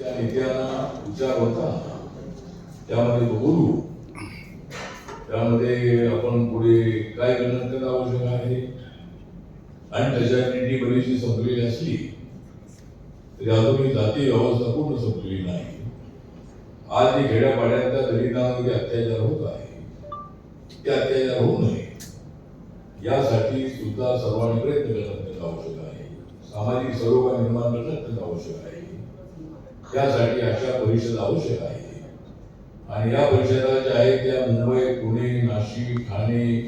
त्या नेत्यांना विचार होता त्यामध्ये तो बोलू, त्यामध्ये आपण पुढे काय करण्यात आवश्यक आहे आणि त्याच्या नीती बरीचशी संपलेली असली तरी अजूनही जाती व्यवस्था पूर्ण संपलेली नाही. आज जे खेड्यापाड्यातल्या दलितांमध्ये अत्याचार होत आहे ते अत्याचार होऊ नये यासाठी सुद्धा सर्वांनी प्रयत्न करण्यात आवश्यक आहे. सामाजिक सरोवर निर्माण करण्यात आवश्यक आहे. त्यासाठी अशा परिषद आवश्यक आहे आणि या परिषदा ज्या आहेत त्या मुंबई, पुणे, नाशिक, ठाणे,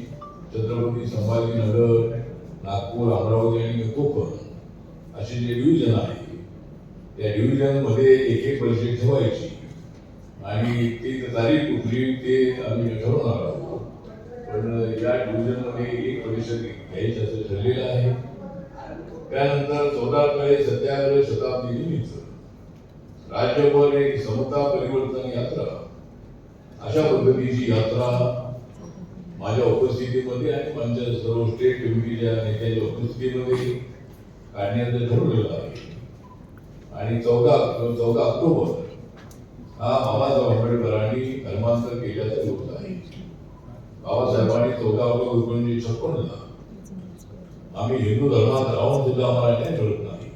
छत्रपती संभाजीनगर, नागपूर, अमरावती आणि कोकण असे जे डिव्हिजन आहे त्या डिव्हिजन मध्ये एक परिषद ठेवायची आणि ती तारीख कुठली ते आम्ही ठरवणार आहोत. पण या डिव्हिजन मध्ये एक परिषद घ्यायची असं ठरलेलं आहे. त्यानंतर 14वे सत्याग्रह शताब्दी निमित्त राज्यभर एक समता परिवर्तन यात्रा अशा पद्धतीची यात्रा माझ्या उपस्थितीमध्ये आणि माझ्या सर्व स्टेट कमिटीच्या नेत्यांच्या उपस्थितीमध्ये काढण्याचं ठरवलेलं आहे. आणि 14 ऑक्टोबर हा बाबासाहेब आंबेडकरांनी धर्मांतर केल्याचा दिवस आहे. बाबासाहेबांनी 14 ऑक्टोबर 1956 आम्ही हिंदू धर्मात राहून सुद्धा आम्हाला न्याय मिळत नाही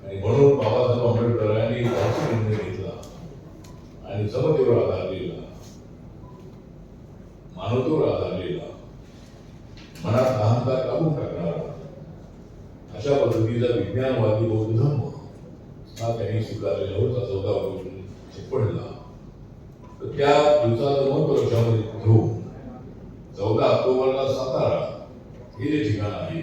आणि म्हणून बाबासाहेब आंबेडकरांनी निर्णय घेतला आणि समतेवर आधारलेला, मानवतेवर आधारलेला, मनात अहंकार काढून टाकणारा अशा पद्धतीचा विज्ञानवादी बौद्ध धर्म हा त्यांनी स्वीकारलेला होता 14 ऑक्टोबर 1956. तर त्या दिवसाचं महत्व लक्षामध्ये घेऊन 14 ऑक्टोबरला सातारा हे जे ठिकाण आहे